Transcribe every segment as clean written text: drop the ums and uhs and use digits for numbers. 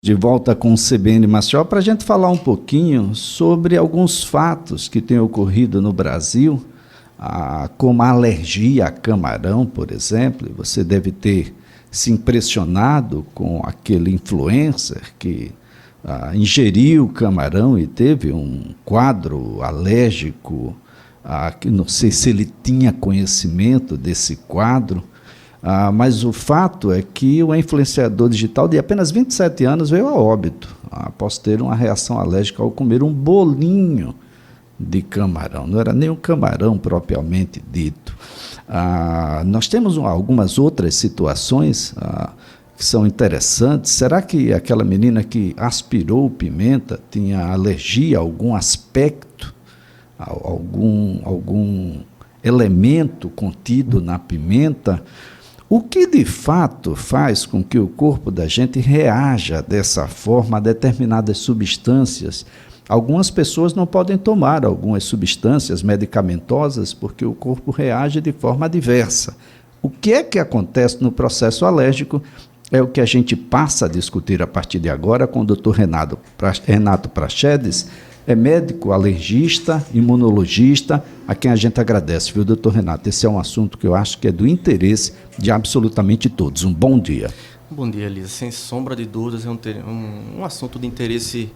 De volta com o CBN Maceió para a gente falar um pouquinho sobre alguns fatos que têm ocorrido no Brasil, como a alergia a camarão, por exemplo. E você deve ter se impressionado com aquele influencer que ingeriu camarão e teve um quadro alérgico, que não sei se ele tinha conhecimento desse quadro. Mas o fato é que o influenciador digital de apenas 27 anos veio a óbito após ter uma reação alérgica ao comer um bolinho de camarão. Não era nem um camarão propriamente dito. Nós temos algumas outras situações que são interessantes. Será que aquela menina que aspirou pimenta tinha alergia a algum aspecto, algum elemento contido na pimenta? O que de fato faz com que o corpo da gente reaja dessa forma a determinadas substâncias? Algumas pessoas não podem tomar algumas substâncias medicamentosas porque o corpo reage de forma diversa. O que é que acontece no processo alérgico é o que a gente passa a discutir a partir de agora com o Dr. Renato Prachedes. É médico, alergista, imunologista, a quem a gente agradece, viu, doutor Renato? Esse é um assunto que eu acho que é do interesse de absolutamente todos. Um bom dia. Bom dia, Elisa. Sem sombra de dúvidas, é um assunto de interesse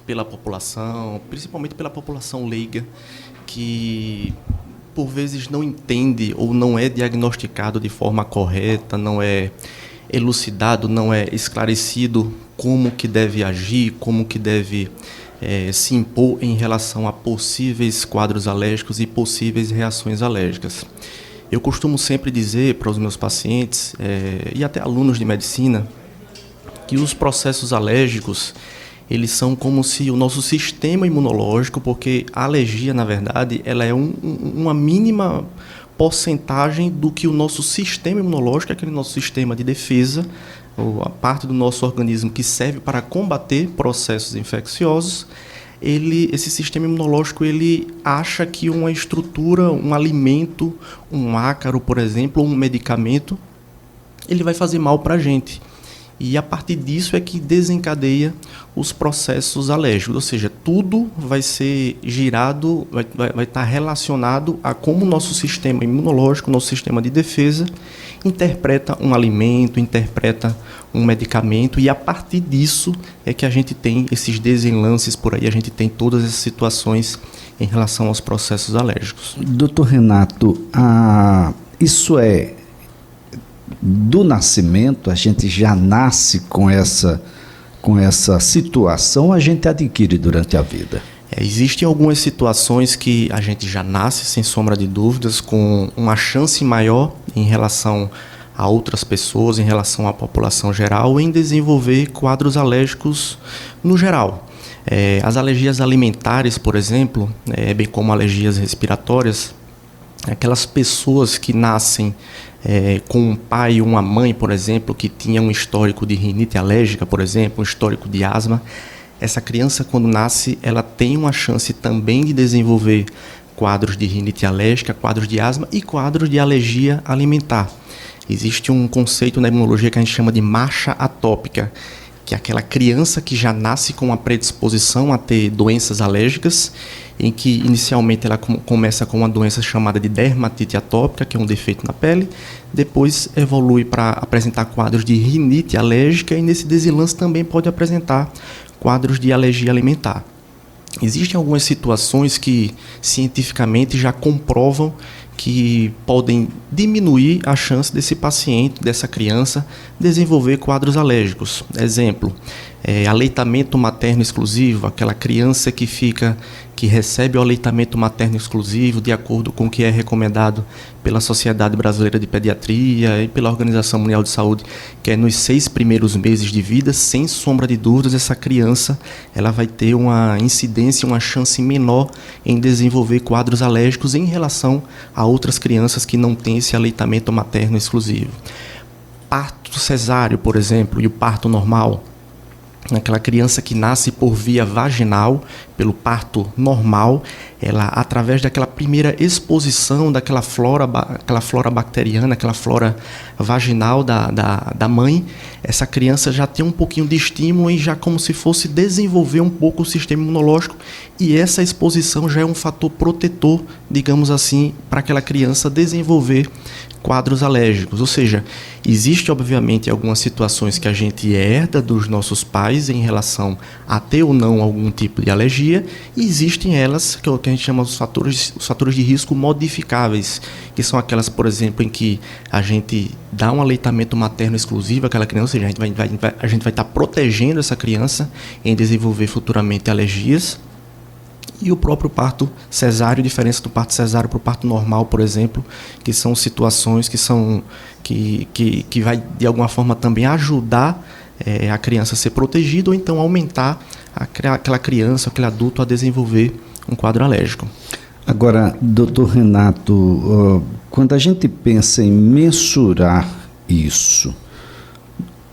pela população, principalmente pela população leiga, que por vezes não entende ou não é diagnosticado de forma correta, não é elucidado, não é esclarecido como que deve agir, como que deve se impor em relação a possíveis quadros alérgicos e possíveis reações alérgicas. Eu costumo sempre dizer para os meus pacientes e até alunos de medicina que os processos alérgicos, eles são como se o nosso sistema imunológico, porque a alergia, na verdade, ela é uma mínima porcentagem do que o nosso sistema imunológico, aquele nosso sistema de defesa, ou a parte do nosso organismo que serve para combater processos infecciosos, esse sistema imunológico ele acha que uma estrutura, um alimento, um ácaro, por exemplo, ou um medicamento, ele vai fazer mal para a gente. E a partir disso é que desencadeia os processos alérgicos, ou seja, tudo vai ser girado, vai estar relacionado a como o nosso sistema imunológico, nosso sistema de defesa, interpreta um alimento, interpreta um medicamento, e a partir disso é que a gente tem esses desenlaces por aí, a gente tem todas essas situações em relação aos processos alérgicos. Doutor Renato, isso é do nascimento, a gente já nasce com essa situação, a gente adquire durante a vida? Existem algumas situações que a gente já nasce, sem sombra de dúvidas, com uma chance maior em relação a outras pessoas, em relação à população geral, em desenvolver quadros alérgicos no geral. As alergias alimentares, por exemplo, bem como alergias respiratórias, aquelas pessoas que nascem com um pai ou uma mãe, por exemplo, que tinha um histórico de rinite alérgica, por exemplo, um histórico de asma, essa criança, quando nasce, ela tem uma chance também de desenvolver quadros de rinite alérgica, quadros de asma e quadros de alergia alimentar. Existe um conceito na imunologia que a gente chama de marcha atópica, que é aquela criança que já nasce com uma predisposição a ter doenças alérgicas, em que inicialmente ela começa com uma doença chamada de dermatite atópica, que é um defeito na pele, depois evolui para apresentar quadros de rinite alérgica e nesse desenlace também pode apresentar quadros de alergia alimentar. Existem algumas situações que cientificamente já comprovam que podem diminuir a chance desse paciente, dessa criança, desenvolver quadros alérgicos. Exemplo, aleitamento materno exclusivo, aquela criança que recebe o aleitamento materno exclusivo de acordo com o que é recomendado pela Sociedade Brasileira de Pediatria e pela Organização Mundial de Saúde, que é nos 6 primeiros meses de vida, sem sombra de dúvidas, essa criança ela vai ter uma incidência, uma chance menor em desenvolver quadros alérgicos em relação a outras crianças que não têm esse aleitamento materno exclusivo. Parto cesáreo, por exemplo, e o parto normal, Aquela criança que nasce por via vaginal, pelo parto normal, ela, através daquela primeira exposição daquela flora bacteriana, aquela flora vaginal da mãe, essa criança já tem um pouquinho de estímulo e já como se fosse desenvolver um pouco o sistema imunológico, e essa exposição já é um fator protetor, digamos assim, para aquela criança desenvolver quadros alérgicos. Ou seja, existe obviamente algumas situações que a gente herda dos nossos pais em relação a ter ou não algum tipo de alergia, e existem elas que a gente chama os fatores de risco modificáveis, que são aquelas, por exemplo, em que a gente dá um aleitamento materno exclusivo àquela criança, ou seja, a gente vai estar protegendo essa criança em desenvolver futuramente alergias. E o próprio parto cesáreo, diferença do parto cesáreo para o parto normal, por exemplo, que são situações que vai, de alguma forma, também ajudar a criança a ser protegida, ou então aumentar aquela criança, aquele adulto a desenvolver um quadro alérgico. Agora, doutor Renato, quando a gente pensa em mensurar isso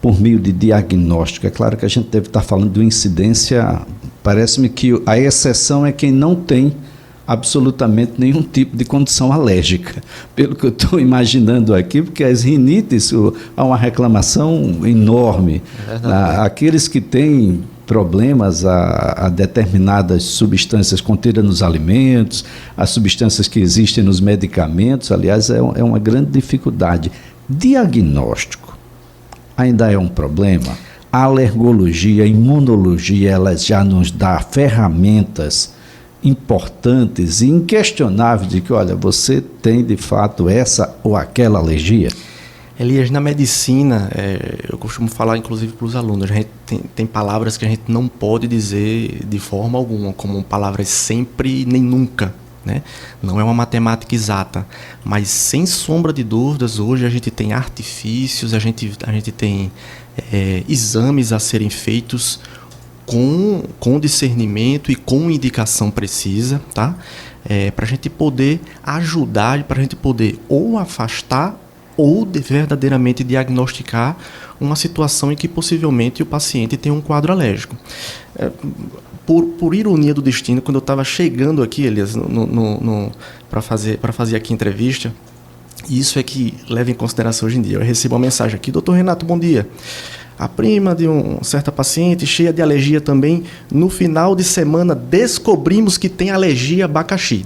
por meio de diagnóstico, é claro que a gente deve estar falando de uma incidência. Parece-me que a exceção é quem não tem absolutamente nenhum tipo de condição alérgica, pelo que eu estou imaginando aqui, porque as rinites, há uma reclamação enorme. Aqueles que têm problemas a determinadas substâncias contidas nos alimentos, as substâncias que existem nos medicamentos, aliás, é uma grande dificuldade. Diagnóstico ainda é um problema. A alergologia, a imunologia, elas já nos dá ferramentas importantes e inquestionáveis de que, olha, você tem de fato essa ou aquela alergia? Elias, na medicina, eu costumo falar inclusive para os alunos, a gente tem palavras que a gente não pode dizer de forma alguma, como palavras sempre nem nunca, né? Não é uma matemática exata, mas sem sombra de dúvidas, hoje a gente tem artifícios, a gente tem exames a serem feitos com discernimento e com indicação precisa, tá? Para a gente poder ajudar, para a gente poder ou afastar ou verdadeiramente diagnosticar uma situação em que possivelmente o paciente tem um quadro alérgico. Por ironia do destino, quando eu estava chegando aqui, Elias, para fazer aqui a entrevista, isso é que leva em consideração hoje em dia. Eu recebo uma mensagem aqui: doutor Renato, bom dia. A prima de uma certa paciente, cheia de alergia também, no final de semana descobrimos que tem alergia a abacaxi.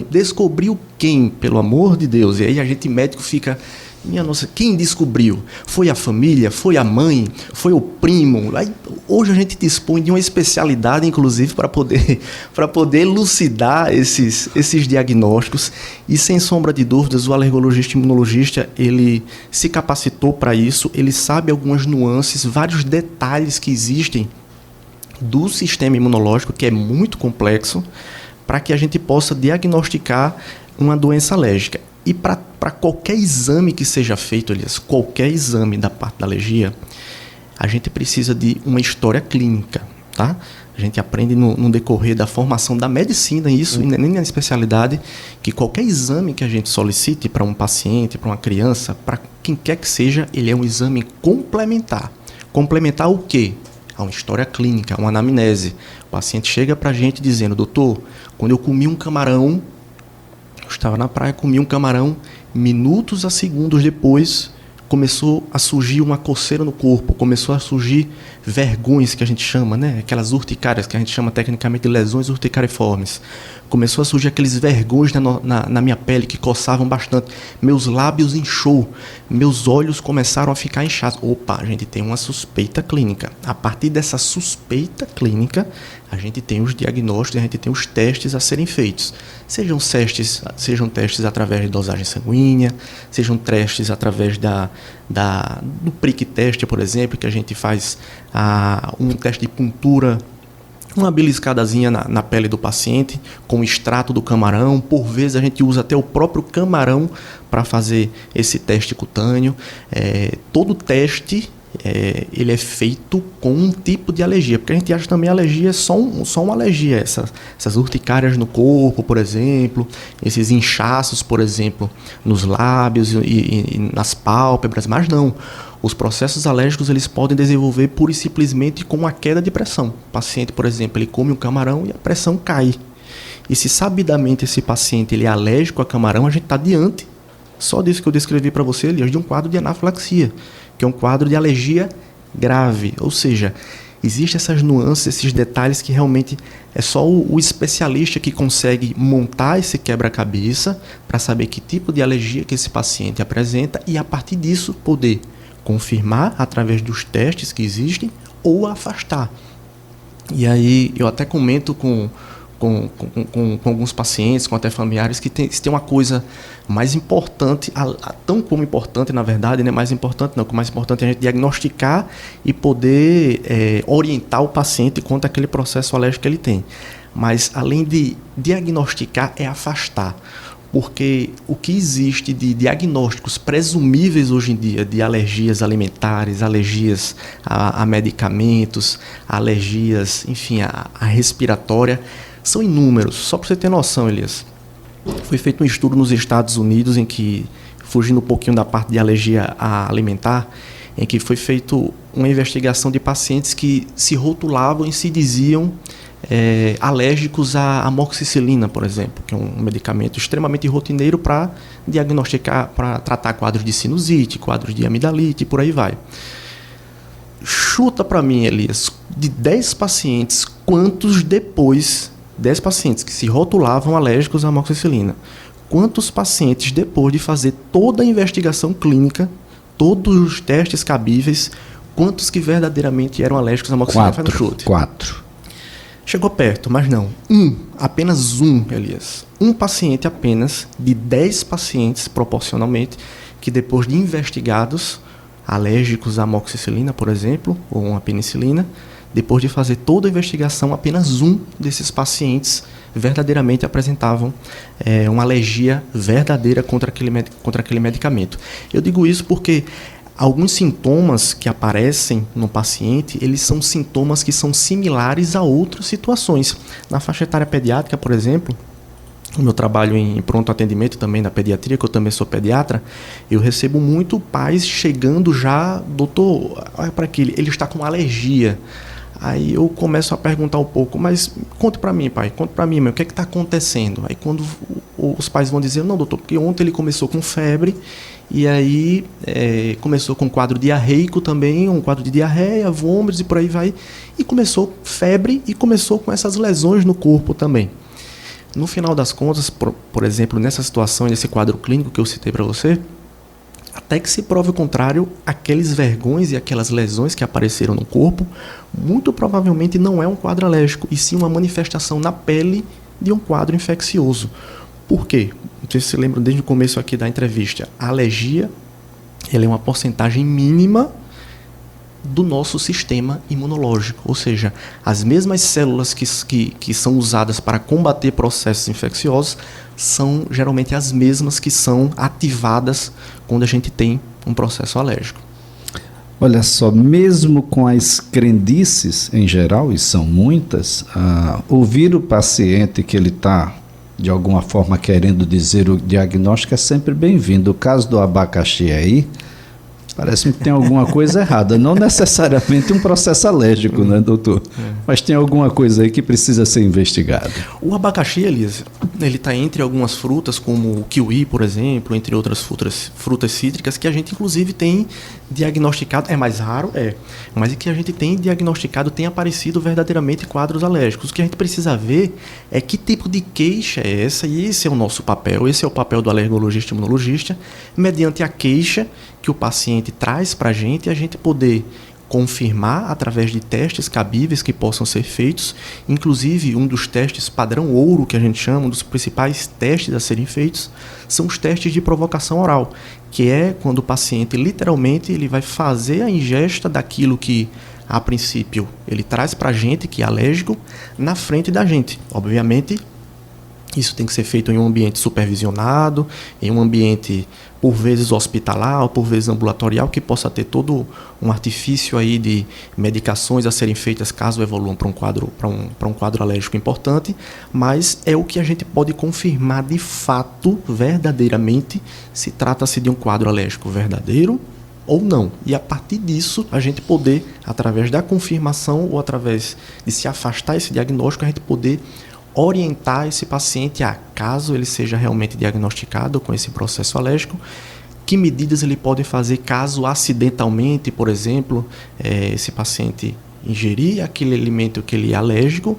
Descobriu quem, pelo amor de Deus? E aí a gente médico fica: minha nossa, quem descobriu? Foi a família? Foi a mãe? Foi o primo? Aí, hoje a gente dispõe de uma especialidade, inclusive, para poder elucidar esses diagnósticos. E, sem sombra de dúvidas, o alergologista e imunologista, ele se capacitou para isso, ele sabe algumas nuances, vários detalhes que existem do sistema imunológico, que é muito complexo, para que a gente possa diagnosticar uma doença alérgica. E para qualquer exame que seja feito, Elias, qualquer exame da parte da alergia, a gente precisa de uma história clínica, tá? A gente aprende no decorrer da formação da medicina, isso, e nem na especialidade, que qualquer exame que a gente solicite para um paciente, para uma criança, para quem quer que seja, ele é um exame complementar. Complementar o quê? A uma história clínica, uma anamnese. O paciente chega para a gente dizendo: doutor, quando eu comi um camarão, estava na praia, comi um camarão, minutos a segundos depois começou a surgir uma coceira no corpo, começou a surgir vergões, que a gente chama, né? Aquelas urticárias, que a gente chama tecnicamente de lesões urticariformes. Começou a surgir aqueles vergões na minha pele que coçavam bastante. Meus lábios inchou, meus olhos começaram a ficar inchados. Opa, a gente tem uma suspeita clínica. A partir dessa suspeita clínica, a gente tem os diagnósticos, a gente tem os testes a serem feitos. Sejam testes através de dosagem sanguínea, sejam testes através do prick teste, por exemplo, que a gente faz um teste de puntura, uma beliscadazinha na pele do paciente, com o extrato do camarão. Por vezes a gente usa até o próprio camarão para fazer esse teste cutâneo. Todo teste ele é feito com um tipo de alergia, porque a gente acha também a alergia é só uma alergia, essas urticárias no corpo, por exemplo, esses inchaços, por exemplo, nos lábios e nas pálpebras, mas não. Os processos alérgicos eles podem desenvolver pura e simplesmente com uma queda de pressão. O paciente, por exemplo, ele come um camarão e a pressão cai. E se sabidamente esse paciente ele é alérgico a camarão, a gente está diante, só disso que eu descrevi para você, Elias, de um quadro de anafilaxia, que é um quadro de alergia grave. Ou seja, existem essas nuances, esses detalhes que realmente é só o especialista que consegue montar esse quebra-cabeça para saber que tipo de alergia que esse paciente apresenta e, a partir disso, poder confirmar através dos testes que existem ou afastar. E aí eu até comento com alguns pacientes, com até familiares, que tem uma coisa mais importante, tão como importante, na verdade, né? Mais importante não, o mais importante é a gente diagnosticar e poder orientar o paciente quanto àquele processo alérgico que ele tem. Mas, além de diagnosticar, é afastar. Porque o que existe de diagnósticos presumíveis hoje em dia de alergias alimentares, alergias a medicamentos, alergias, enfim, a respiratória, são inúmeros. Só para você ter noção, Elias, foi feito um estudo nos Estados Unidos em que, fugindo um pouquinho da parte de alergia alimentar, em que foi feita uma investigação de pacientes que se rotulavam e se diziam alérgicos à amoxicilina, por exemplo, que é um medicamento extremamente rotineiro para diagnosticar, para tratar quadros de sinusite, quadros de amidalite e por aí vai. Chuta para mim, Elias, de 10 pacientes, quantos depois, 10 pacientes que se rotulavam alérgicos à amoxicilina, quantos pacientes depois de fazer toda a investigação clínica, todos os testes cabíveis, quantos que verdadeiramente eram alérgicos à amoxicilina? Faz um chute. 4. Chegou perto, mas não. Apenas um, Elias. Um paciente apenas, de 10 pacientes, proporcionalmente, que depois de investigados, alérgicos à amoxicilina, por exemplo, ou à penicilina, depois de fazer toda a investigação, apenas um desses pacientes verdadeiramente apresentavam uma alergia verdadeira contra aquele medicamento. Eu digo isso porque alguns sintomas que aparecem no paciente, eles são sintomas que são similares a outras situações. Na faixa etária pediátrica, por exemplo, o meu trabalho em pronto atendimento também na pediatria, que eu também sou pediatra, eu recebo muito pais chegando já, doutor, olha para aquele, ele está com alergia. Aí eu começo a perguntar um pouco, mas conte para mim, pai, conte para mim, o que é que está acontecendo? Aí quando os pais vão dizer, não, doutor, porque ontem ele começou com febre, e aí começou com um quadro diarreico também, um quadro de diarreia, vômitos e por aí vai, e começou febre e começou com essas lesões no corpo também. No final das contas, por exemplo, nessa situação, nesse quadro clínico que eu citei para você, até que se prove o contrário, aqueles vergões e aquelas lesões que apareceram no corpo, muito provavelmente não é um quadro alérgico, e sim uma manifestação na pele de um quadro infeccioso. Por quê? Não sei se você lembra desde o começo aqui da entrevista. A alergia, ela é uma porcentagem mínima do nosso sistema imunológico, ou seja, as mesmas células que são usadas para combater processos infecciosos são geralmente as mesmas que são ativadas quando a gente tem um processo alérgico. Olha só, mesmo com as crendices em geral, e são muitas, ouvir o paciente que ele está, de alguma forma, querendo dizer o diagnóstico é sempre bem-vindo. O caso do abacaxi aí, parece-me que tem alguma coisa errada. Não necessariamente um processo alérgico, né, doutor? Mas tem alguma coisa aí que precisa ser investigada. O abacaxi, Elias, ele está entre algumas frutas, como o kiwi, por exemplo, entre outras frutas cítricas, que a gente, inclusive, tem diagnosticado. É mais raro? Mas que a gente tem diagnosticado, tem aparecido verdadeiramente quadros alérgicos. O que a gente precisa ver é que tipo de queixa é essa, e esse é o nosso papel, esse é o papel do alergologista e imunologista, mediante a queixa que o paciente traz para a gente poder confirmar através de testes cabíveis que possam ser feitos, inclusive um dos testes padrão ouro que a gente chama, um dos principais testes a serem feitos, são os testes de provocação oral, que é quando o paciente literalmente ele vai fazer a ingesta daquilo que a princípio ele traz para a gente, que é alérgico, na frente da gente. Obviamente, isso tem que ser feito em um ambiente supervisionado, em um ambiente, por vezes, hospitalar, ou por vezes ambulatorial, que possa ter todo um artifício aí de medicações a serem feitas caso evoluam para um quadro alérgico importante, mas é o que a gente pode confirmar de fato, verdadeiramente, se trata-se de um quadro alérgico verdadeiro ou não. E a partir disso, a gente poder, através da confirmação ou através de se afastar esse diagnóstico, a gente poder orientar esse paciente a, caso ele seja realmente diagnosticado com esse processo alérgico, que medidas ele pode fazer caso acidentalmente, por exemplo, esse paciente ingerir aquele alimento que ele é alérgico,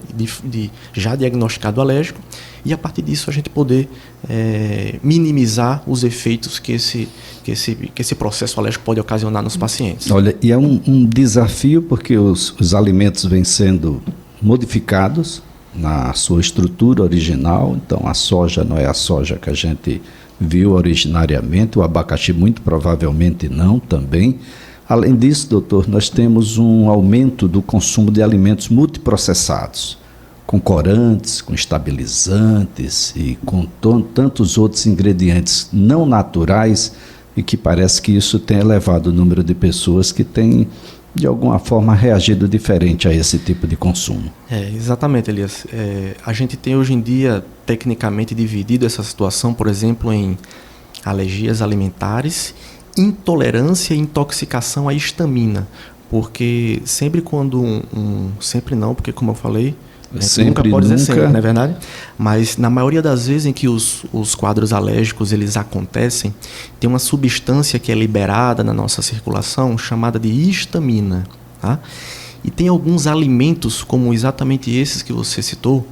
já diagnosticado alérgico, e a partir disso a gente poder minimizar os efeitos que esse processo alérgico pode ocasionar nos pacientes. Olha, e é um desafio porque os alimentos vêm sendo modificados na sua estrutura original, então a soja não é a soja que a gente viu originariamente, o abacaxi muito provavelmente não também. Além disso, doutor, nós temos um aumento do consumo de alimentos multiprocessados, com corantes, com estabilizantes e com tantos outros ingredientes não naturais, e que parece que isso tem elevado o número de pessoas que têm, de alguma forma, reagido diferente a esse tipo de consumo. Exatamente, Elias. A gente tem hoje em dia, tecnicamente, dividido essa situação, por exemplo, em alergias alimentares, intolerância e intoxicação à histamina, porque sempre quando sempre não, porque como eu falei, nunca pode dizer sempre, não é verdade? Mas na maioria das vezes em que os quadros alérgicos eles acontecem, tem uma substância que é liberada na nossa circulação chamada de histamina, tá? E tem alguns alimentos, como exatamente esses que você citou,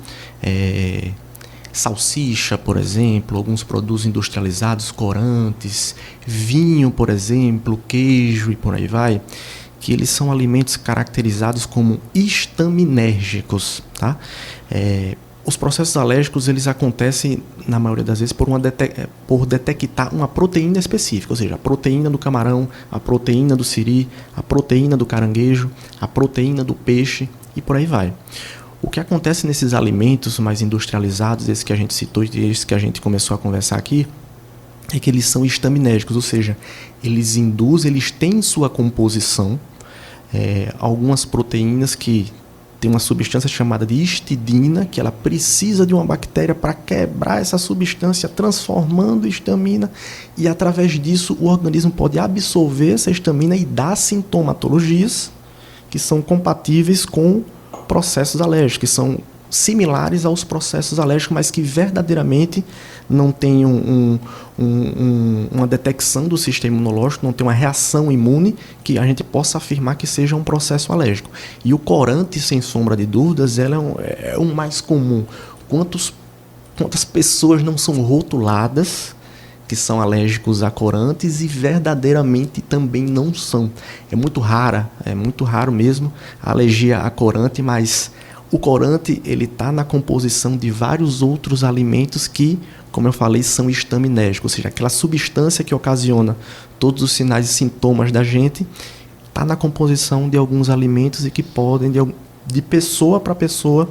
salsicha, por exemplo, alguns produtos industrializados, corantes, vinho, por exemplo, queijo e por aí vai, que eles são alimentos caracterizados como histaminérgicos, tá? Os processos alérgicos eles acontecem, na maioria das vezes, por detectar uma proteína específica, ou seja, a proteína do camarão, a proteína do siri, a proteína do caranguejo, a proteína do peixe e por aí vai. O que acontece nesses alimentos mais industrializados, esses que a gente citou e esses que a gente começou a conversar aqui, é que eles são histaminérgicos, ou seja, eles têm em sua composição algumas proteínas que têm uma substância chamada de histidina, que ela precisa de uma bactéria para quebrar essa substância, transformando histamina, e através disso o organismo pode absorver essa histamina e dar sintomatologias que são compatíveis com processos alérgicos, que são similares aos processos alérgicos, mas que verdadeiramente não tem uma detecção do sistema imunológico, não tem uma reação imune que a gente possa afirmar que seja um processo alérgico. E o corante, sem sombra de dúvidas, ela é o mais comum. Quantas pessoas não são rotuladas que são alérgicos a corantes e verdadeiramente também não são? É muito raro mesmo a alergia a corante, mas o corante ele está na composição de vários outros alimentos que, como eu falei, são histaminérgicos, ou seja, aquela substância que ocasiona todos os sinais e sintomas da gente está na composição de alguns alimentos e que podem, de pessoa para pessoa,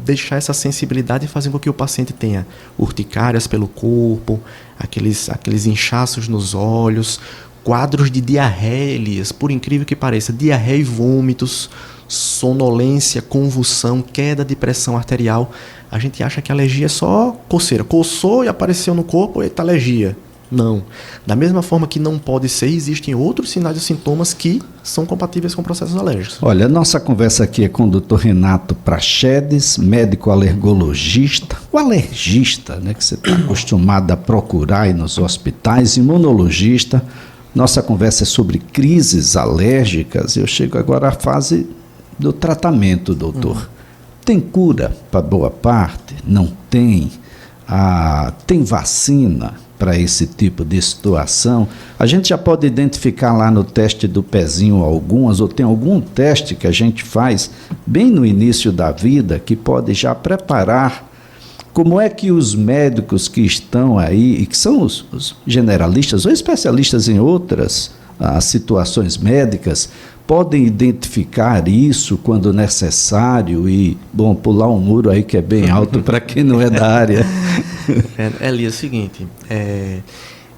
deixar essa sensibilidade e fazer com que o paciente tenha urticárias pelo corpo, aqueles inchaços nos olhos, quadros de diarreia, Elias, por incrível que pareça, diarreia e vômitos, sonolência, convulsão, queda de pressão arterial. A gente acha que a alergia é só coceira. Coçou e apareceu no corpo, eita, alergia. Não. Da mesma forma que não pode ser, existem outros sinais e sintomas que são compatíveis com processos alérgicos. Olha, a nossa conversa aqui é com o Dr. Renato Prachedes, médico alergologista, o alergista, né, que você está acostumado a procurar aí nos hospitais, imunologista. Nossa conversa é sobre crises alérgicas. Eu chego agora à fase do tratamento, doutor. Tem cura para boa parte? Não tem? Tem vacina para esse tipo de situação? A gente já pode identificar lá no teste do pezinho algumas, ou tem algum teste que a gente faz bem no início da vida que pode já preparar? Como é que os médicos que estão aí, e que são os generalistas ou especialistas em outras situações médicas, podem identificar isso quando necessário e, pular um muro aí que é bem alto para quem não é da área? É o seguinte,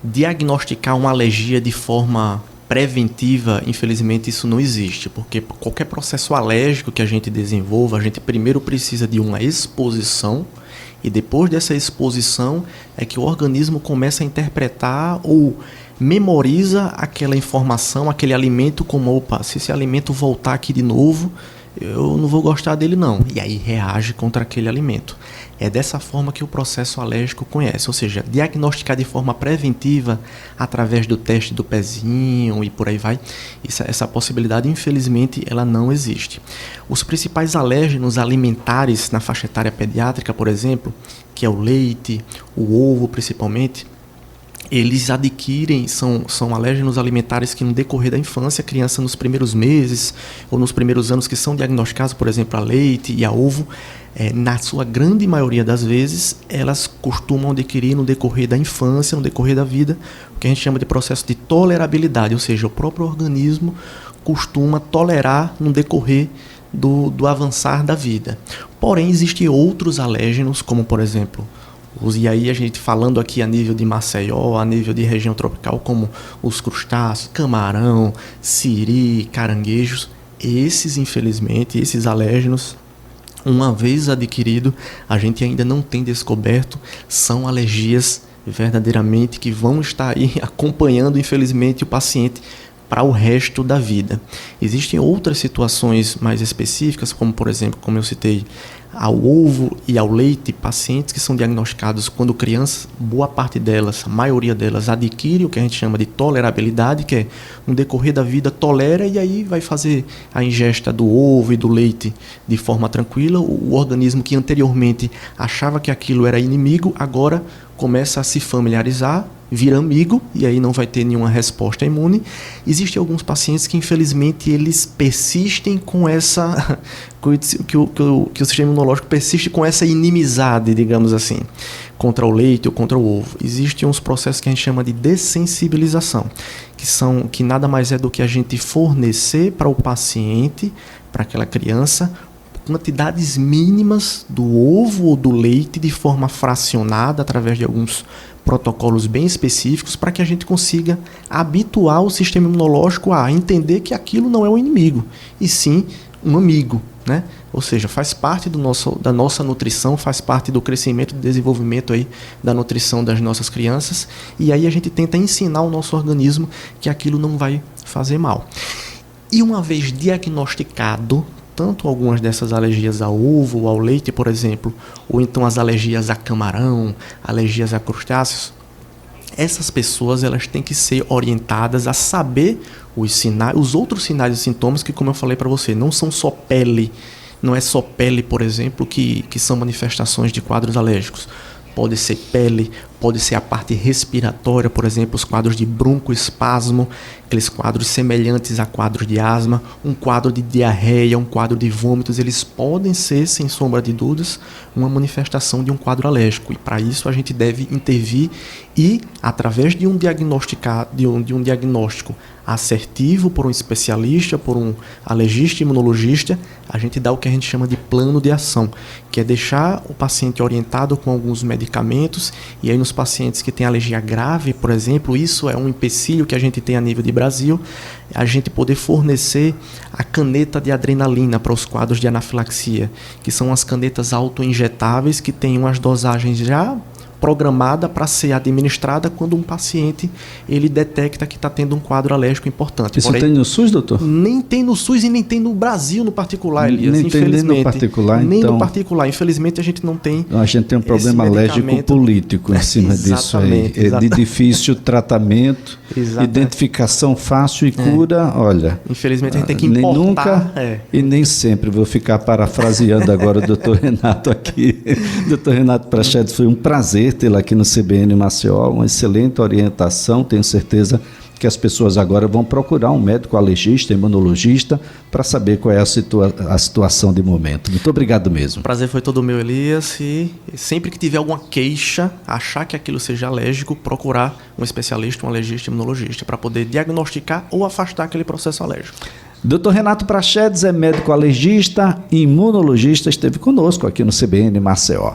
diagnosticar uma alergia de forma preventiva, infelizmente isso não existe, porque qualquer processo alérgico que a gente desenvolva, a gente primeiro precisa de uma exposição, e depois dessa exposição é que o organismo começa a interpretar ou memoriza aquela informação, aquele alimento como, opa, se esse alimento voltar aqui de novo, eu não vou gostar dele não. E aí reage contra aquele alimento. É dessa forma que o processo alérgico conhece, ou seja, diagnosticar de forma preventiva através do teste do pezinho e por aí vai. Essa possibilidade, infelizmente, ela não existe. Os principais alérgenos alimentares na faixa etária pediátrica, por exemplo, que é o leite, o ovo principalmente, eles adquirem, são alérgenos alimentares que no decorrer da infância, a criança nos primeiros meses ou nos primeiros anos que são diagnosticados, por exemplo, a leite e a ovo, na sua grande maioria das vezes, elas costumam adquirir no decorrer da infância, no decorrer da vida, o que a gente chama de processo de tolerabilidade, ou seja, o próprio organismo costuma tolerar no decorrer do avançar da vida. Porém, existem outros alérgenos, como por exemplo, e aí a gente falando aqui a nível de Maceió, a nível de região tropical, como os crustáceos, camarão, siri, caranguejos, infelizmente, esses alérgenos, uma vez adquirido, a gente ainda não tem descoberto, são alergias verdadeiramente que vão estar aí acompanhando, infelizmente, o paciente para o resto da vida. Existem outras situações mais específicas, como por exemplo, como eu citei, ao ovo e ao leite, pacientes que são diagnosticados quando crianças, boa parte delas, a maioria delas, adquire o que a gente chama de tolerabilidade, que é no decorrer da vida tolera e aí vai fazer a ingesta do ovo e do leite de forma tranquila. O organismo que anteriormente achava que aquilo era inimigo, agora começa a se familiarizar, vira amigo e aí não vai ter nenhuma resposta imune. Existem alguns pacientes que infelizmente eles persistem com essa que o sistema imunológico persiste com essa inimizade, digamos assim, contra o leite ou contra o ovo. Existem uns processos que a gente chama de dessensibilização, que nada mais é do que a gente fornecer para o paciente, para aquela criança, quantidades mínimas do ovo ou do leite de forma fracionada através de alguns protocolos bem específicos para que a gente consiga habituar o sistema imunológico a entender que aquilo não é um inimigo, e sim um amigo, né? Ou seja, faz parte da nossa nutrição, faz parte do crescimento e desenvolvimento aí da nutrição das nossas crianças, e aí a gente tenta ensinar o nosso organismo que aquilo não vai fazer mal. E uma vez diagnosticado, tanto algumas dessas alergias ao ovo ou ao leite, por exemplo, ou então as alergias a camarão, alergias a crustáceos, essas pessoas elas têm que ser orientadas a saber os outros sinais e sintomas que, como eu falei para você, não são só pele, não é só pele, por exemplo, que são manifestações de quadros alérgicos. Pode ser pele, pode ser a parte respiratória, por exemplo, os quadros de broncoespasmo, aqueles quadros semelhantes a quadros de asma, um quadro de diarreia, um quadro de vômitos, eles podem ser, sem sombra de dúvidas, uma manifestação de um quadro alérgico. E para isso a gente deve intervir e, através de um diagnóstico assertivo por um especialista, por um alergista imunologista, a gente dá o que a gente chama de plano de ação, que é deixar o paciente orientado com alguns medicamentos, e aí nos pacientes que têm alergia grave, por exemplo, isso é um empecilho que a gente tem a nível de Brasil, a gente poder fornecer a caneta de adrenalina para os quadros de anafilaxia, que são as canetas autoinjetáveis que têm umas dosagens já programada para ser administrada quando um paciente ele detecta que está tendo um quadro alérgico importante. Isso tem no SUS, doutor? Nem tem no SUS e nem tem no Brasil no particular, Elias. Nem tem nem no particular, nem então... no particular. Infelizmente a gente não tem. A gente tem um problema alérgico político em cima disso aí. É de difícil tratamento, identificação fácil e cura, olha... Infelizmente a gente tem que importar. Nem nunca e nem sempre. Vou ficar parafraseando agora o doutor Renato aqui. Doutor Renato Prachedes, foi um prazer tê-lo aqui no CBN Maceió, uma excelente orientação, tenho certeza que as pessoas agora vão procurar um médico alergista, imunologista, para saber qual é a situação de momento. Muito obrigado mesmo. O prazer foi todo meu, Elias, e sempre que tiver alguma queixa, achar que aquilo seja alérgico, procurar um especialista, um alergista, imunologista, para poder diagnosticar ou afastar aquele processo alérgico. Dr. Renato Prachedes é médico alergista e imunologista, esteve conosco aqui no CBN Maceió.